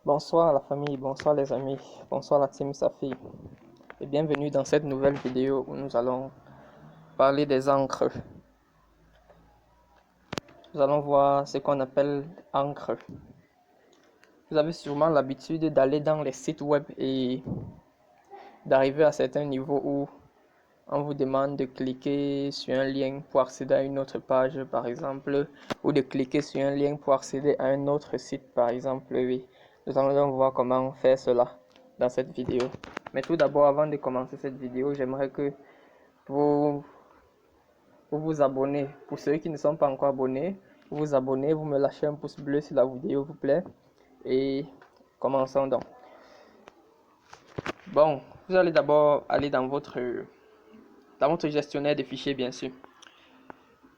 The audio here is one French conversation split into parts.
Bonsoir la famille, bonsoir les amis, bonsoir la team Safi et bienvenue dans cette nouvelle vidéo où nous allons parler des encres. Nous allons voir ce qu'on appelle encre. Vous avez sûrement l'habitude d'aller dans les sites web et d'arriver à certains niveaux où on vous demande de cliquer sur un lien pour accéder à une autre page par exemple, ou de cliquer sur un lien pour accéder à un autre site par exemple. Oui, nous allons donc voir comment faire cela dans cette vidéo. Mais tout d'abord, avant de commencer cette vidéo, j'aimerais que vous vous abonnez. Pour ceux qui ne sont pas encore abonnés, vous vous abonnez, vous me lâchez un pouce bleu sur la vidéo, s'il vous plaît. Et commençons donc. Bon, vous allez d'abord aller dans votre gestionnaire de fichiers, bien sûr.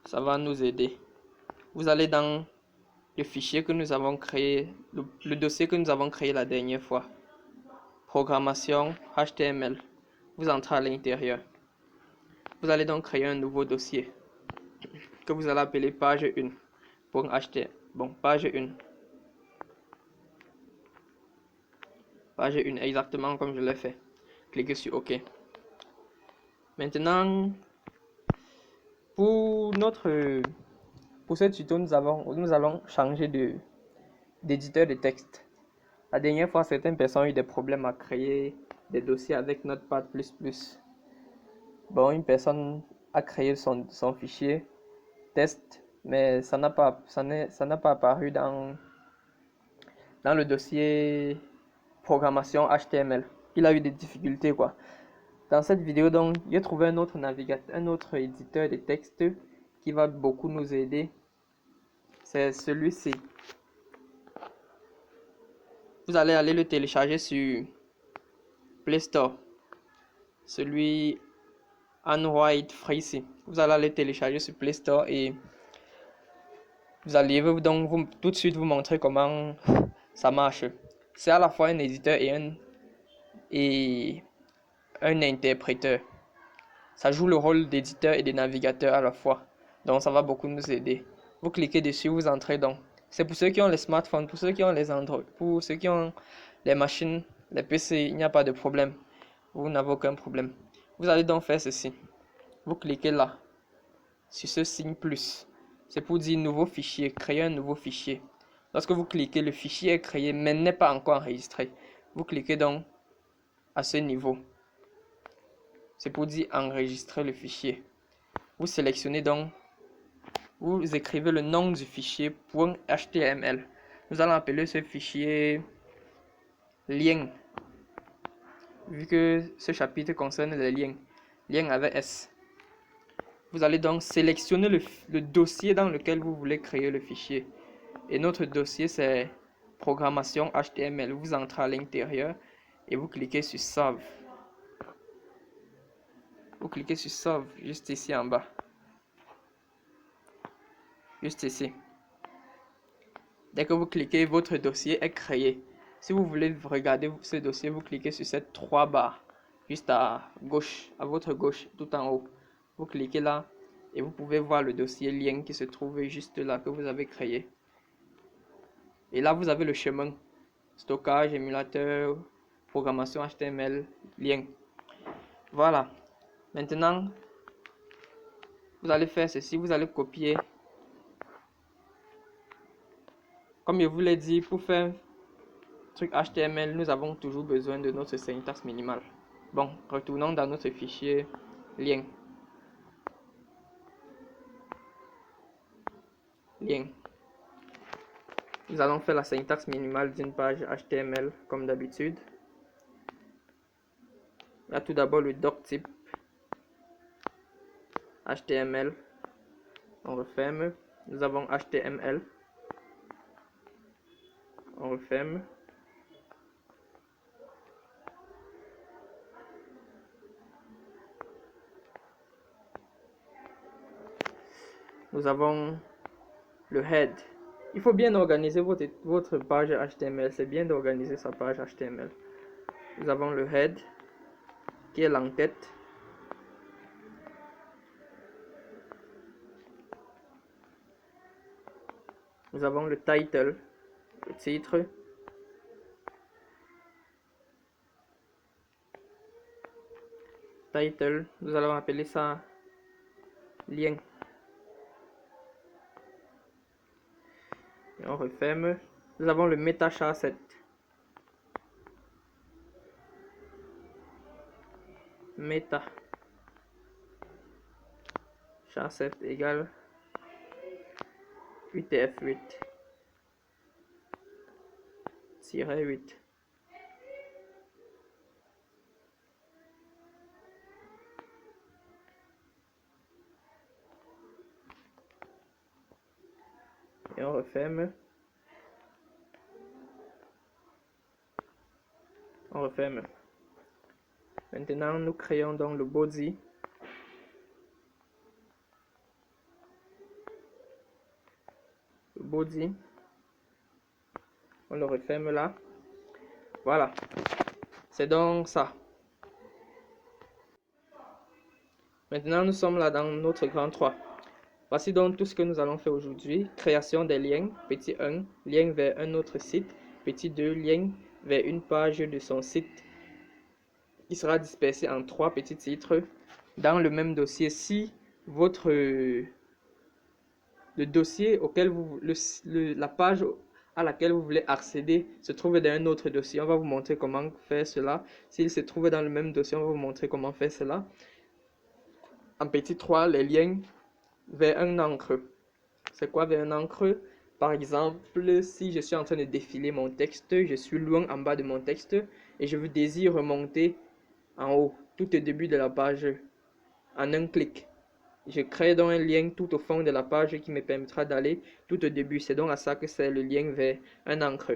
Ça va nous aider. Vous allez dans le fichier que nous avons créé, le dossier que nous avons créé la dernière fois. Programmation HTML. Vous entrez à l'intérieur. Vous allez donc créer un nouveau dossier que vous allez appeler page 1 pour HTML. Bon, page 1. Page 1, exactement comme je l'ai fait. Cliquez sur OK. Maintenant, pour ce tuto, nous allons changer d'éditeur de texte. La dernière fois, certaines personnes ont eu des problèmes à créer des dossiers avec Notepad++. Bon, une personne a créé son fichier test, mais ça n'a pas apparu dans le dossier programmation HTML. Il a eu des difficultés quoi. Dans cette vidéo, donc, j'ai trouvé un autre navigateur, un autre éditeur de texte qui va beaucoup nous aider. C'est celui-ci. Vous allez aller le télécharger sur Play Store. Celui White Freezy. Vous allez aller télécharger sur Play Store et vous allez donc tout de suite vous montrer comment ça marche. C'est à la fois un éditeur et un interpréteur. Ça joue le rôle d'éditeur et de navigateur à la fois. Donc ça va beaucoup nous aider. Vous cliquez dessus, vous entrez donc. C'est pour ceux qui ont les smartphones, pour ceux qui ont les Android, pour ceux qui ont les machines, les PC, il n'y a pas de problème. Vous n'avez aucun problème. Vous allez donc faire ceci. Vous cliquez là, sur ce signe plus. C'est pour dire nouveau fichier, créer un nouveau fichier. Lorsque vous cliquez, le fichier est créé mais n'est pas encore enregistré. Vous cliquez donc à ce niveau. C'est pour dire enregistrer le fichier. Vous sélectionnez donc, vous écrivez le nom du fichier .html. Nous allons appeler ce fichier lien, vu que ce chapitre concerne les liens. Lien avec S. Vous allez donc sélectionner le dossier dans lequel vous voulez créer le fichier. Et notre dossier c'est programmation HTML. Vous entrez à l'intérieur et vous cliquez sur Save. Vous cliquez sur Save juste ici en bas. Juste ici. Dès que vous cliquez, votre dossier est créé. Si vous voulez regarder ce dossier, vous cliquez sur ces trois barres juste à gauche, à votre gauche, tout en haut. Vous cliquez là et vous pouvez voir le dossier lien qui se trouve juste là que vous avez créé. Et là, vous avez le chemin stockage, émulateur, programmation HTML, lien. Voilà. Maintenant, vous allez faire ceci, vous allez copier. Comme je vous l'ai dit, pour faire truc HTML, nous avons toujours besoin de notre syntaxe minimale. Bon, retournons dans notre fichier lien. Lien. Nous allons faire la syntaxe minimale d'une page HTML comme d'habitude. Là, tout d'abord le doctype HTML. On referme. Nous avons HTML. On referme. Nous avons le head. Il faut bien organiser votre page HTML. C'est bien d'organiser sa page HTML. Nous avons le head qui est l'entête. Nous avons le title, le titre. title, nous allons appeler ça lien. Et on referme. Nous avons le meta char7. Meta char7 égale 8f8 8. Et on referme. On referme. Maintenant, nous créons donc le body. Le body. On le referme là. Voilà. C'est donc ça. Maintenant, nous sommes là dans notre grand 3. Voici donc tout ce que nous allons faire aujourd'hui. Création des liens. Petit 1, lien vers un autre site. Petit 2, lien vers une page de son site qui sera dispersé en 3 petits titres dans le même dossier. Si votre le dossier auquel vous la page à laquelle vous voulez accéder se trouve dans un autre dossier, on va vous montrer comment faire cela. S'il se trouve dans le même dossier, on va vous montrer comment faire cela. En petit 3, les liens vers un encre. C'est quoi vers un encre? Par exemple, si je suis en train de défiler mon texte, je suis loin en bas de mon texte et je désire remonter en haut, tout au début de la page, en un clic. Je crée donc un lien tout au fond de la page qui me permettra d'aller tout au début. C'est donc à ça que c'est le lien vers un encre.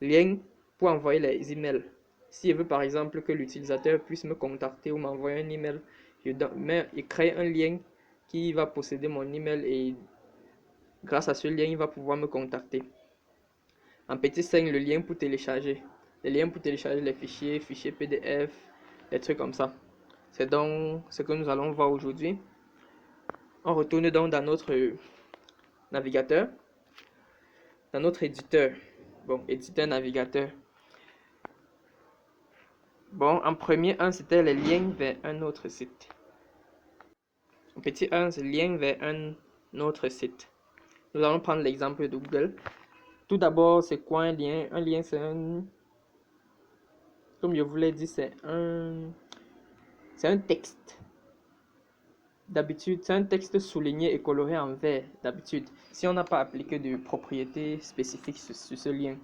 Lien pour envoyer les emails. Si je veux par exemple que l'utilisateur puisse me contacter ou m'envoyer un email, je crée un lien qui va posséder mon email et grâce à ce lien, il va pouvoir me contacter. En petit 5, le lien pour télécharger. Le lien pour télécharger les fichiers PDF, des trucs comme ça. C'est donc ce que nous allons voir aujourd'hui. On retourne donc dans notre navigateur, dans notre éditeur. Bon, éditeur navigateur. Bon, en premier 1, c'était les liens vers un autre site. En petit 1, c'est lien vers un autre site. Nous allons prendre l'exemple de Google. Tout d'abord, c'est quoi un lien? Un lien, c'est un... Comme je vous l'ai dit, c'est un texte. D'habitude, c'est un texte souligné et coloré en vert. D'habitude, si on n'a pas appliqué de propriétés spécifiques sur ce lien,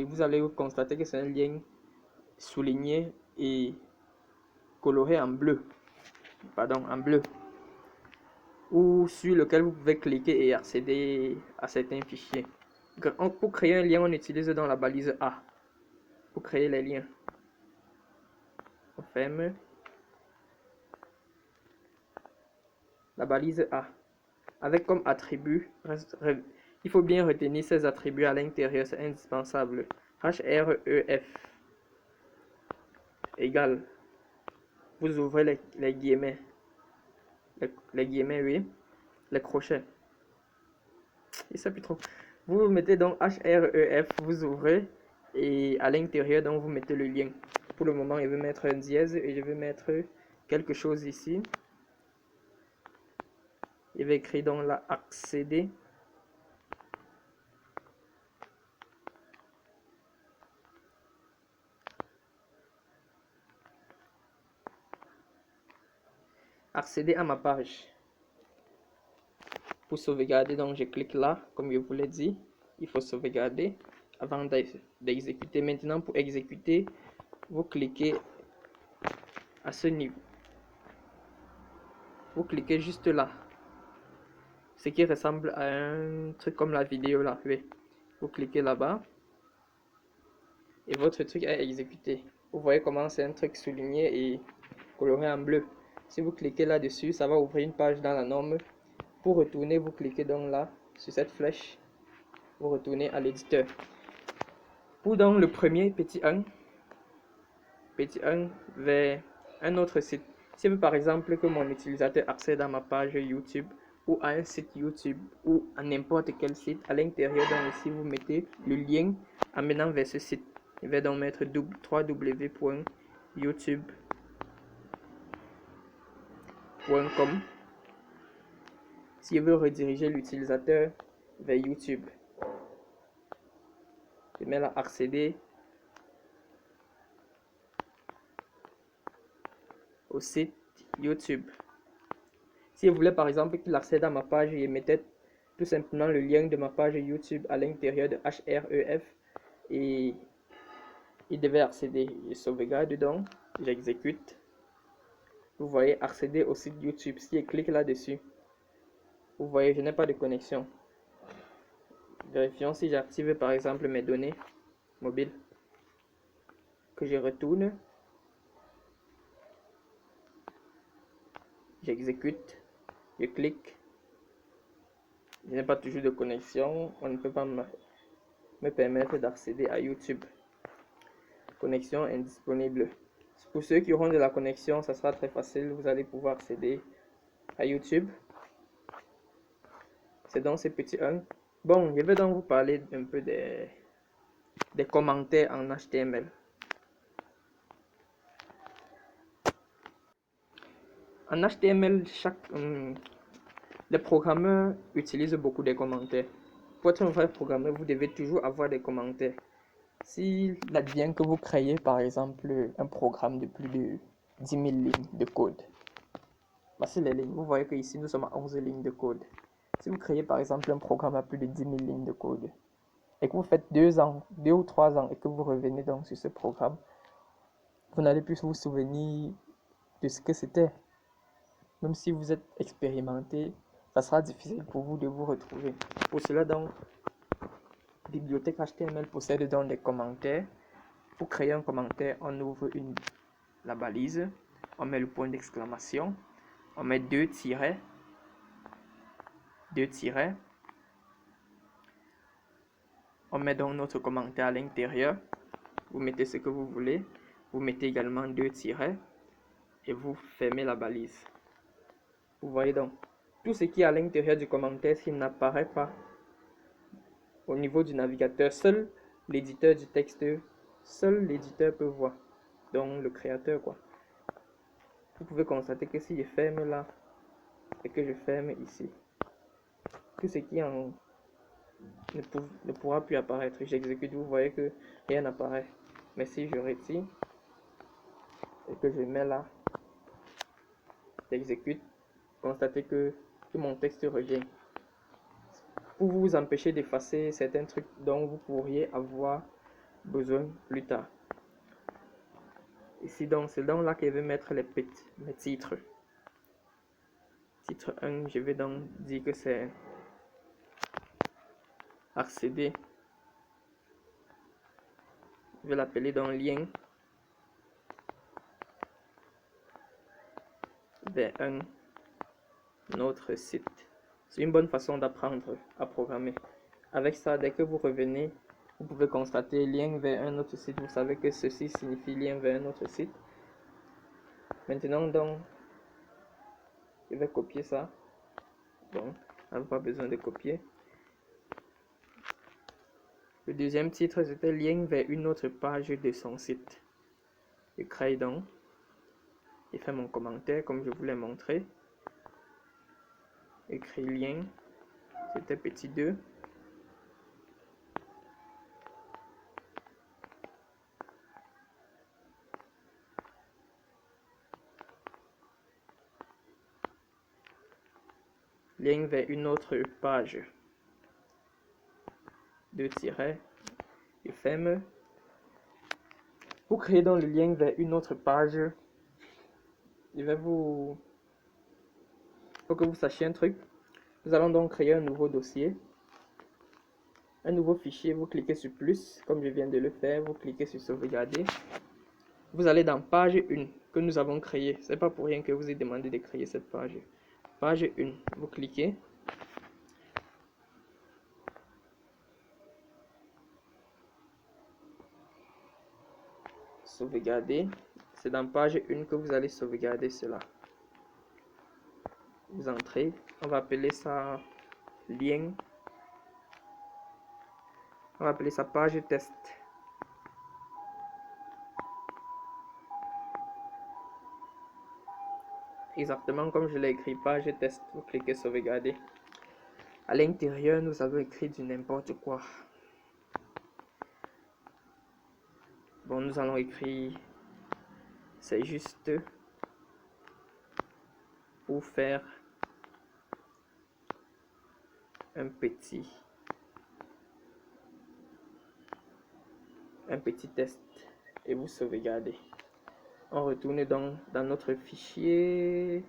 vous allez constater que c'est un lien souligné et coloré en bleu. Pardon, en bleu. Ou sur lequel vous pouvez cliquer et accéder à certains fichiers. Pour créer un lien, on utilise dans la balise A. Pour créer les liens. On ferme. La balise A. Avec comme attribut, il faut bien retenir ces attributs à l'intérieur, c'est indispensable. href égale, vous ouvrez les guillemets, les guillemets, oui, les crochets. Il sait plus trop. Vous mettez donc href, vous ouvrez, et à l'intérieur, donc vous mettez le lien. Pour le moment, je vais mettre un dièse et je vais mettre quelque chose ici. Je vais écrire donc là accéder. Accéder à ma page. Pour sauvegarder, donc je clique là, comme je vous l'ai dit. Il faut sauvegarder avant d'exécuter. Maintenant, pour exécuter, vous cliquez à ce niveau. Vous cliquez juste là. Ce qui ressemble à un truc comme la vidéo là. Oui. Vous cliquez là-bas. Et votre truc est exécuté. Vous voyez comment c'est un truc souligné et coloré en bleu. Si vous cliquez là-dessus, ça va ouvrir une page dans la norme. Pour retourner, vous cliquez donc là, sur cette flèche. Vous retournez à l'éditeur. Pour donc le premier petit 1 vers un autre site. Si je veux par exemple que mon utilisateur accède à ma page YouTube ou à un site YouTube ou à n'importe quel site, à l'intérieur donc ici vous mettez le lien amenant vers ce site. Je vais donc mettre www.youtube.com youtube.com. Si je veux rediriger l'utilisateur vers YouTube, je mets là accéder au site YouTube. Si je voulais par exemple qu'il accède à ma page, je mettais tout simplement le lien de ma page YouTube à l'intérieur de href et il devait accéder. Je sauvegarde dedans, j'exécute. Vous voyez accéder au site YouTube. Si je clique là-dessus, vous voyez je n'ai pas de connexion. Vérifions si j'active par exemple mes données mobiles, que je retourne, j'exécute, je clique, je n'ai pas toujours de connexion, on ne peut pas me permettre d'accéder à YouTube. Connexion indisponible. Pour ceux qui auront de la connexion, ça sera très facile, vous allez pouvoir accéder à YouTube. C'est dans ces petits 1. Bon, je vais donc vous parler un peu des commentaires en HTML. En HTML, les programmeurs utilisent beaucoup de commentaires. Pour être un vrai programmeur, vous devez toujours avoir des commentaires. S'il advient que vous créez par exemple un programme de plus de 10 000 lignes de code, voici les lignes. Vous voyez que ici nous sommes à 11 lignes de code. Si vous créez par exemple un programme à plus de 10 000 lignes de code et que vous faites 2 ou 3 ans et que vous revenez donc sur ce programme, vous n'allez plus vous souvenir de ce que c'était. Même si vous êtes expérimenté, ça sera difficile pour vous de vous retrouver. Pour cela donc, bibliothèque HTML possède donc des commentaires. Pour créer un commentaire, on ouvre la balise, on met le point d'exclamation, on met deux tirets, on met donc notre commentaire à l'intérieur, vous mettez ce que vous voulez, vous mettez également deux tirets et vous fermez la balise. Vous voyez donc, tout ce qui est à l'intérieur du commentaire, s'il n'apparaît pas au niveau du navigateur, seul l'éditeur du texte, seul l'éditeur peut voir, donc le créateur quoi. Vous pouvez constater que si je ferme là et que je ferme ici, tout ce qui ne pourra plus apparaître. J'exécute, vous voyez que rien n'apparaît. Mais si je retire et que je mets là, j'exécute, constatez que mon texte revient. Pour vous empêcher d'effacer certains trucs dont vous pourriez avoir besoin plus tard. Ici donc, c'est donc là que je vais mettre mes titres. Titre 1, je vais donc dire que c'est accéder. Je vais l'appeler dans lien vers un autre site. C'est une bonne façon d'apprendre à programmer. Avec ça, dès que vous revenez, vous pouvez constater lien vers un autre site. Vous savez que ceci signifie lien vers un autre site. Maintenant donc, je vais copier ça. Bon, on n'a pas besoin de copier. Le deuxième titre, c'était lien vers une autre page de son site. Je crée donc. Je fais mon commentaire comme je vous l'ai montré. Écrit lien. C'était petit 2. Lien vers une autre page. 2 tirets. Je ferme. Vous créez donc le lien vers une autre page. Je vais vous... Faut que vous sachiez un truc. Nous allons donc créer un nouveau dossier. Un nouveau fichier. Vous cliquez sur plus, comme je viens de le faire. Vous cliquez sur sauvegarder. Vous allez dans page 1 que nous avons créée. C'est pas pour rien que vous ai demandé de créer cette page. Page 1. Vous cliquez. Sauvegarder. C'est dans page 1 que vous allez sauvegarder cela. Vous entrez. On va appeler ça lien. On va appeler ça page test. exactement comme je l'ai écrit, page test. Vous cliquez sauvegarder. À l'intérieur, nous avons écrit du n'importe quoi. Bon, nous allons écrire, c'est juste pour faire un petit test et vous sauvegardez. On retourne donc dans notre fichier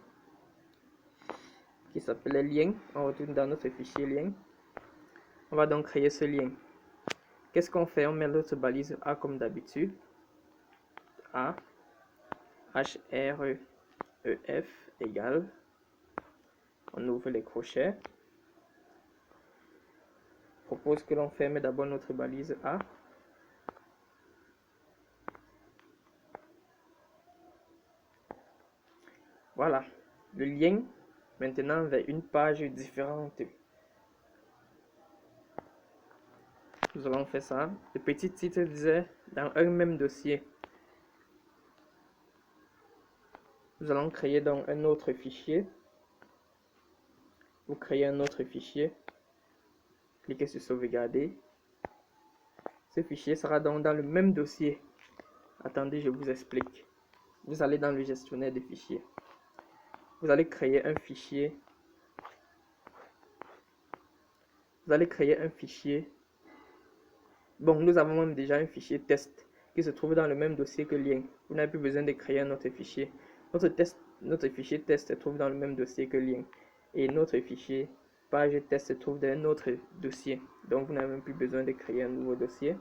qui s'appelait lien. On retourne dans notre fichier lien. On va donc créer ce lien. Qu'est-ce qu'on fait? On met notre balise A comme d'habitude. A, href égale. On ouvre les crochets. Propose que l'on ferme d'abord notre balise A. Voilà, le lien maintenant vers une page différente. Nous allons faire ça. Le petit titre disait dans un même dossier. Nous allons créer donc un autre fichier. Vous créez un autre fichier. Cliquez sur sauvegarder. Ce fichier sera donc dans le même dossier. Attendez, je vous explique. Vous allez dans le gestionnaire de fichiers. Vous allez créer un fichier. Vous allez créer un fichier. Bon, nous avons même déjà un fichier test qui se trouve dans le même dossier que lien. Vous n'avez plus besoin de créer un autre fichier. Notre fichier test se trouve dans le même dossier que lien. Et notre fichier page test se trouve dans un autre dossier. Donc vous n'avez même plus besoin de créer un nouveau dossier.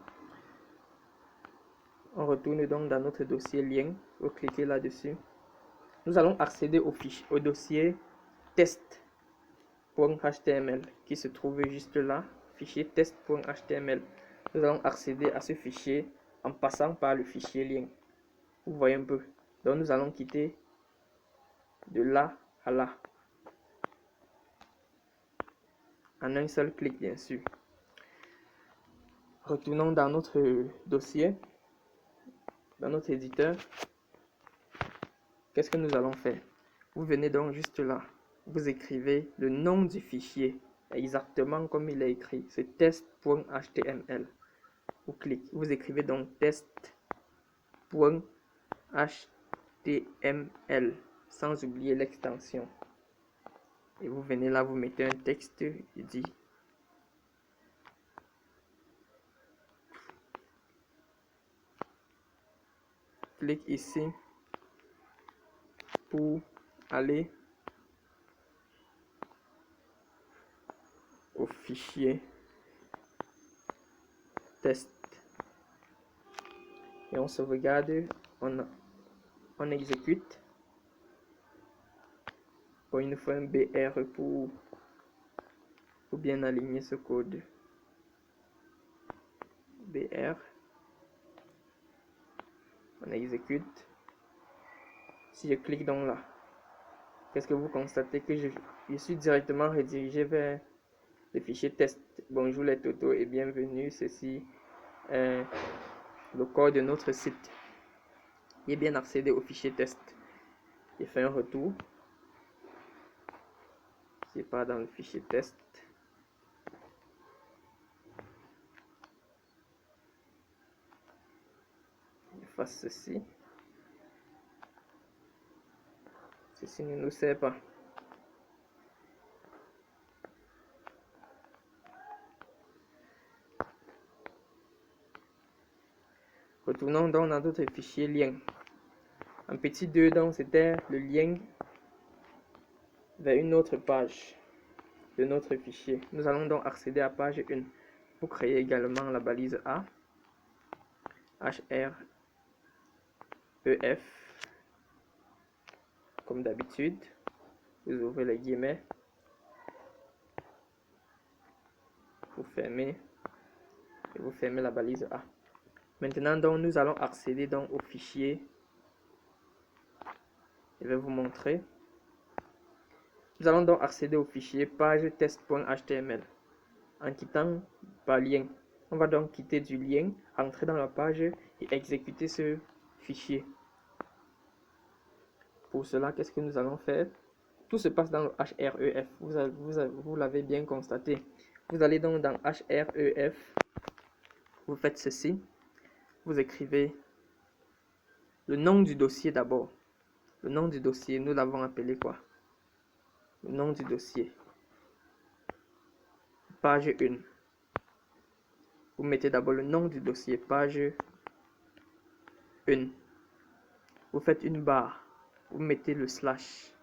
On retourne donc dans notre dossier lien. Vous cliquez là-dessus. Nous allons accéder au dossier test.html qui se trouve juste là. Fichier test.html. Nous allons accéder à ce fichier en passant par le fichier lien. Vous voyez un peu. Donc nous allons quitter de là à là. En un seul clic, bien sûr. Retournons dans notre dossier, dans notre éditeur. Qu'est-ce que nous allons faire? Vous venez donc juste là. Vous écrivez le nom du fichier, exactement comme il est écrit. C'est test.html. Vous cliquez. Vous écrivez donc test.html sans oublier l'extension. Et vous venez là, vous mettez un texte et dit clique ici pour aller au fichier test et on sauvegarde, on exécute. Bon, il nous faut un BR pour bien aligner ce code. BR, on exécute. Si je clique donc là, qu'est-ce que vous constatez? Que je suis directement redirigé vers le fichier test. Bonjour les totos et bienvenue. Ceci est le code de notre site. Il est bien accédé au fichier test. J'ai fait un retour. C'est pas dans le fichier test. Je fasse ceci. Ceci ne nous sert pas. Retournons donc dans notre fichier lien. En petit 2, donc c'était le lien vers une autre page de notre fichier. Nous allons donc accéder à page 1. Vous créez également la balise A, href, comme d'habitude. Vous ouvrez les guillemets, vous fermez et vous fermez la balise A. Maintenant donc nous allons accéder donc au fichier. Je vais vous montrer. Nous allons donc accéder au fichier page test.html en quittant par lien. On va donc quitter du lien, entrer dans la page et exécuter ce fichier. Pour cela, qu'est-ce que nous allons faire? Tout se passe dans le href. Vous l'avez bien constaté. Vous allez donc dans href. Vous faites ceci. Vous écrivez le nom du dossier d'abord. Le nom du dossier, nous l'avons appelé quoi? Le nom du dossier. Page 1. Vous mettez d'abord le nom du dossier, page 1. Vous faites une barre. Vous mettez le slash.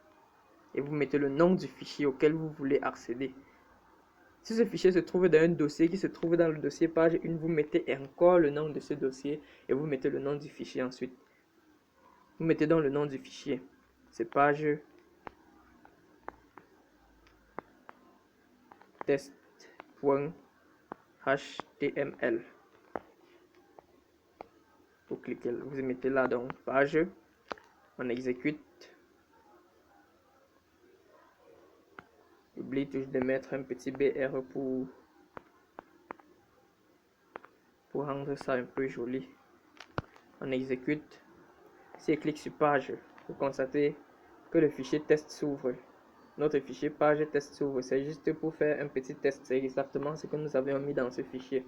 Et vous mettez le nom du fichier auquel vous voulez accéder. Si ce fichier se trouve dans un dossier qui se trouve dans le dossier page 1, vous mettez encore le nom de ce dossier et vous mettez le nom du fichier ensuite. Vous mettez donc le nom du fichier. C'est page test.html. Vous cliquez, vous mettez là donc page. On exécute. N'oubliez toujours de mettre un petit BR pour rendre ça un peu joli. On exécute. Si on clique sur page, vous constatez que le fichier test s'ouvre. Notre fichier page test s'ouvre. C'est juste pour faire un petit test. C'est exactement ce que nous avions mis dans ce fichier.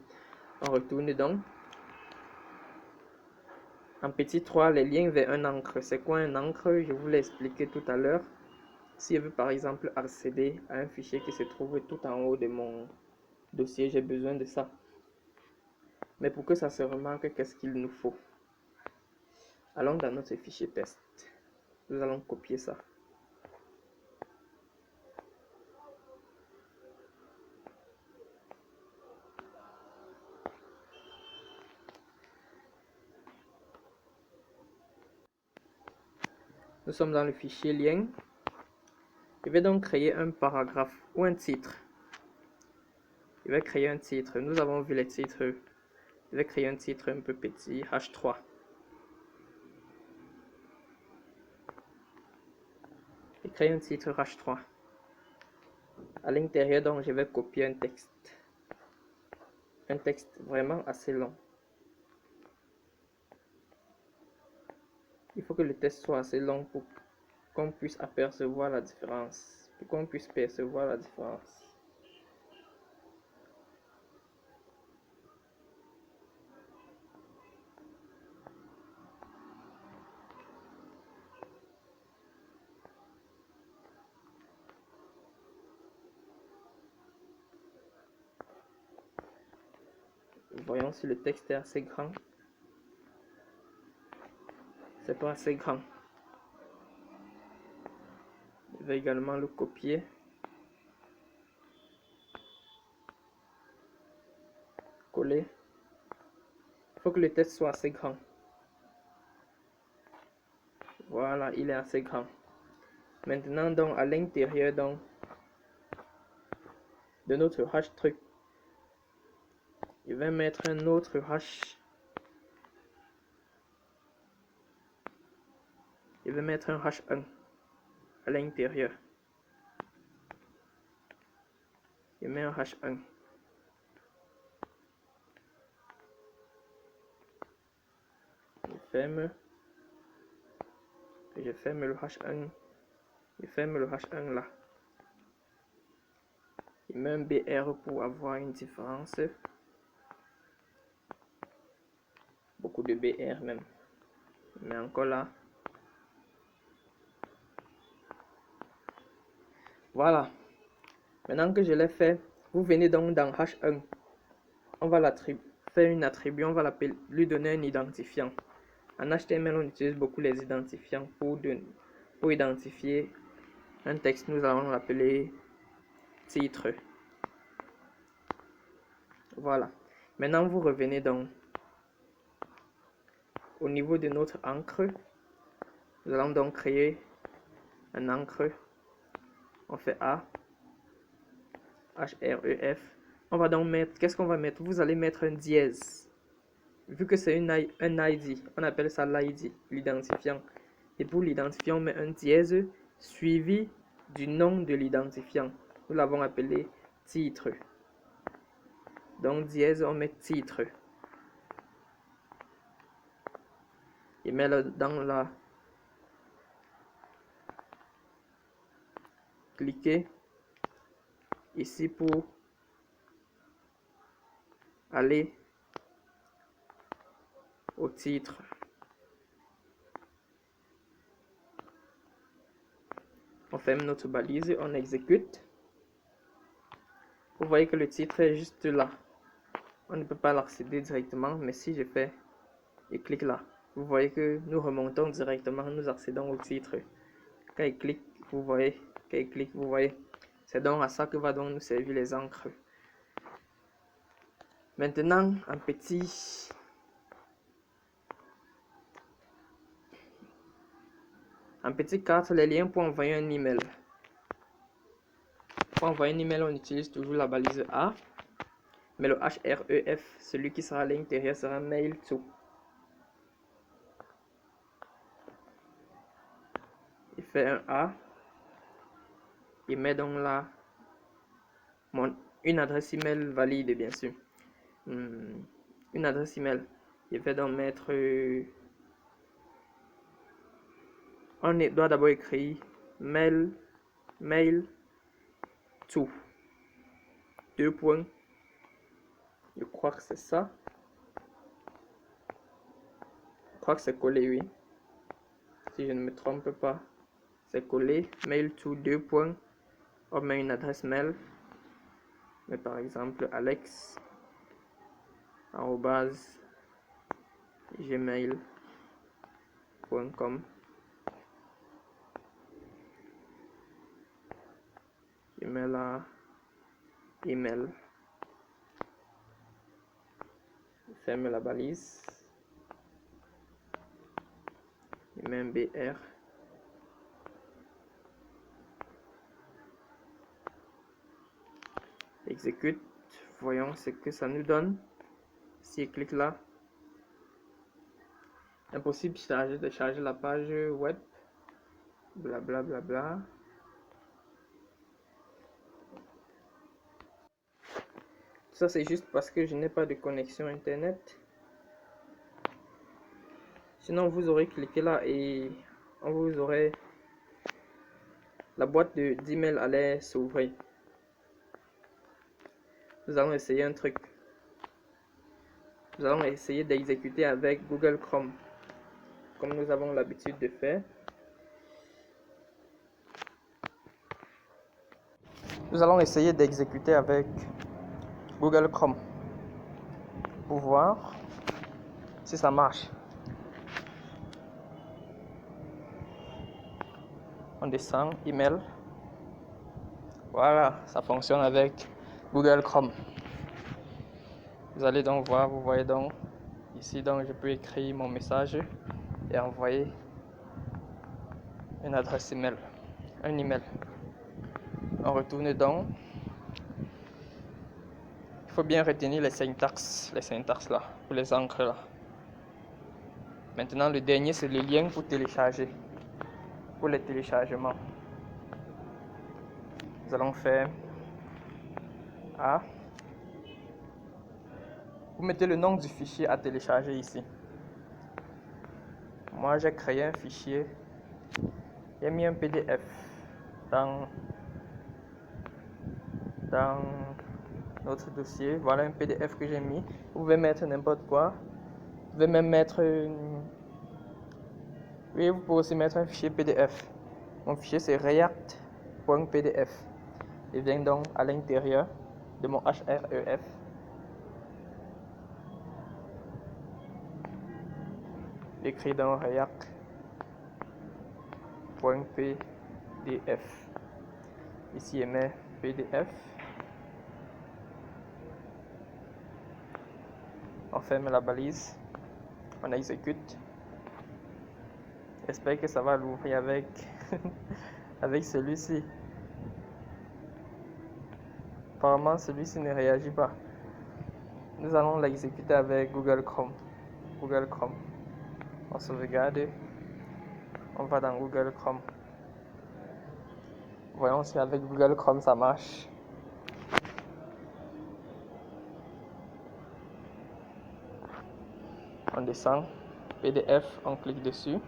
On retourne donc. En petit 3, les liens vers un encre. C'est quoi un encre? Je vous l'ai expliqué tout à l'heure. Si je veux par exemple accéder à un fichier qui se trouve tout en haut de mon dossier, j'ai besoin de ça. Mais pour que ça se remarque, qu'est-ce qu'il nous faut? Allons dans notre fichier test. Nous allons copier ça. Nous sommes dans le fichier lien. Je vais donc créer un paragraphe ou un titre. Je vais créer un titre. Nous avons vu les titres. Je vais créer un titre un peu petit, H3. Je vais créer un titre H3. À l'intérieur, donc, je vais copier un texte. Un texte vraiment assez long. Il faut que le texte soit assez long pour qu'on puisse apercevoir la différence. Pour qu'on puisse percevoir la différence. Voyons si le texte est assez grand. C'est pas assez grand. Je vais également le copier. Coller. Il faut que le texte soit assez grand. Voilà, il est assez grand. Maintenant, donc, à l'intérieur donc de notre hash truc, je vais mettre un autre hash. Je vais mettre un h1 à l'intérieur. Je mets un h1. Je ferme le h1. Je ferme le h1 là. Je mets un BR pour avoir une différence. Beaucoup de BR même. Mais encore là. Voilà. Maintenant que je l'ai fait, vous venez donc dans H1. On va faire une attribut, on va lui donner un identifiant. En HTML, on utilise beaucoup les identifiants pour identifier un texte. Nous allons l'appeler titre. Voilà. Maintenant, vous revenez donc au niveau de notre encre. Nous allons donc créer un encre. On fait A, href. On va donc mettre, qu'est-ce qu'on va mettre? Vous allez mettre un dièse. Vu que c'est un ID, on appelle ça l'ID, l'identifiant. Et pour l'identifiant, on met un dièse suivi du nom de l'identifiant. Nous l'avons appelé titre. Donc dièse, on met titre. Et met dans cliquez ici pour aller au titre. On ferme notre balise, on exécute. Vous voyez que le titre est juste là. On ne peut pas l'accéder directement, mais si je fais et clique là, vous voyez que nous remontons directement, nous accédons au titre. Quand il clique, vous voyez, quand il clique, vous voyez. C'est donc à ça que va donc nous servir les encres. Maintenant, en petite carte, les liens pour envoyer un email. Pour envoyer un email, on utilise toujours la balise A, mais le href, celui qui sera à l'intérieur, sera mail to. Il fait un A, il met donc là une adresse email valide, bien sûr. Une adresse email. Il va donc mettre. On doit d'abord écrire mail to. 2 points. Je crois que c'est ça. Je crois que c'est collé, oui. Si je ne me trompe pas, c'est collé. Mail to 2 points. On met une adresse mail. Mais par exemple, alex@gmail.com. Je mets là email. Je ferme la balise. Je mets un BR. Exécute. Voyons ce que ça nous donne. Si je clique là, impossible de charger la page web. Blablabla. Bla, bla, bla. Ça c'est juste parce que je n'ai pas de connexion internet. Sinon vous aurez cliqué là et on vous aurait la boîte d'email allait s'ouvrir. Nous allons essayer un truc. Nous allons essayer d'exécuter avec Google Chrome, comme nous avons l'habitude de faire. Nous allons essayer d'exécuter avec Google Chrome pour voir si ça marche. On descend, email. Voilà, ça fonctionne avec Google Chrome. Vous allez donc voir, vous voyez donc ici, donc je peux écrire mon message et envoyer une adresse email, un email. On retourne donc. Il faut bien retenir les syntaxes là, pour les encres là. Maintenant, le dernier, c'est le lien pour télécharger, pour les téléchargements. Nous allons faire A. Vous mettez le nom du fichier à télécharger ici. Moi, j'ai créé un fichier. J'ai mis un PDF dans notre dossier. Voilà un PDF que j'ai mis. Vous pouvez mettre n'importe quoi. Vous pouvez même mettre oui, vous pouvez aussi mettre un fichier PDF. Mon fichier c'est react.pdf. Il vient donc à l'intérieur de mon href. J'écris dans react.pdf. Ici, je mets PDF. On ferme la balise. On exécute. J'espère que ça va l'ouvrir avec, avec celui-ci. Apparemment, celui-ci ne réagit pas. Nous allons l'exécuter avec Google Chrome. Google Chrome. On sauvegarde. On va dans Google Chrome. Voyons si avec Google Chrome ça marche. On descend. PDF, on clique dessus.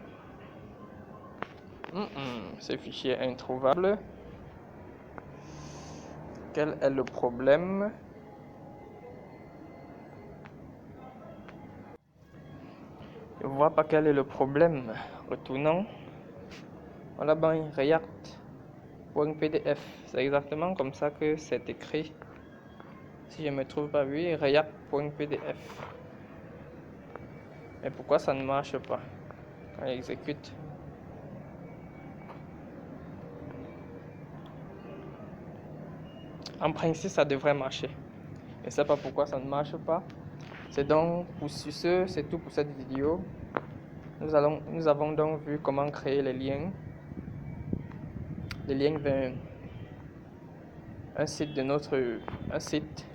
Ce fichier est introuvable. Quel est le problème? Je vois pas quel est le problème. Retournons. On a bien React.pdf. C'est exactement comme ça que c'est écrit. Si je me trouve pas, oui, React.pdf. Mais pourquoi ça ne marche pas quand il exécute? En principe, ça devrait marcher. Je ne sais pas pourquoi ça ne marche pas. C'est donc sur ce, c'est tout pour cette vidéo. Nous avons donc vu comment créer les liens. Les liens vers un site un site.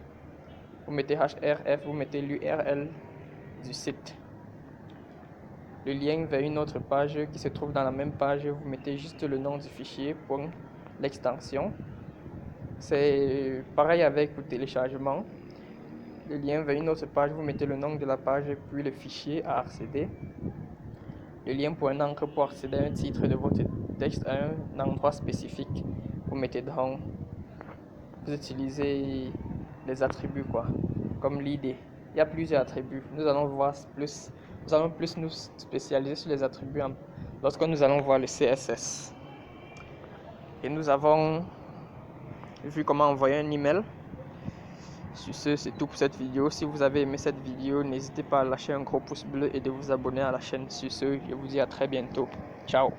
Vous mettez href, vous mettez l'URL du site. Le lien vers une autre page qui se trouve dans la même page, vous mettez juste le nom du fichier, point, l'extension. C'est pareil avec le téléchargement. Le lien vers une autre page, vous mettez le nom de la page puis le fichier à accéder. Le lien pour un encre pour accéder à un titre de votre texte à un endroit spécifique. Vous mettez dans, vous utilisez les attributs comme l'idée. Il y a plusieurs attributs. Nous allons plus nous spécialiser sur les attributs lorsque nous allons voir le CSS. Et nous avons vu comment envoyer un email. Sur ce, c'est tout pour cette vidéo. Si vous avez aimé cette vidéo, n'hésitez pas à lâcher un gros pouce bleu et de vous abonner à la chaîne. Sur ce, je vous dis à très bientôt. Ciao.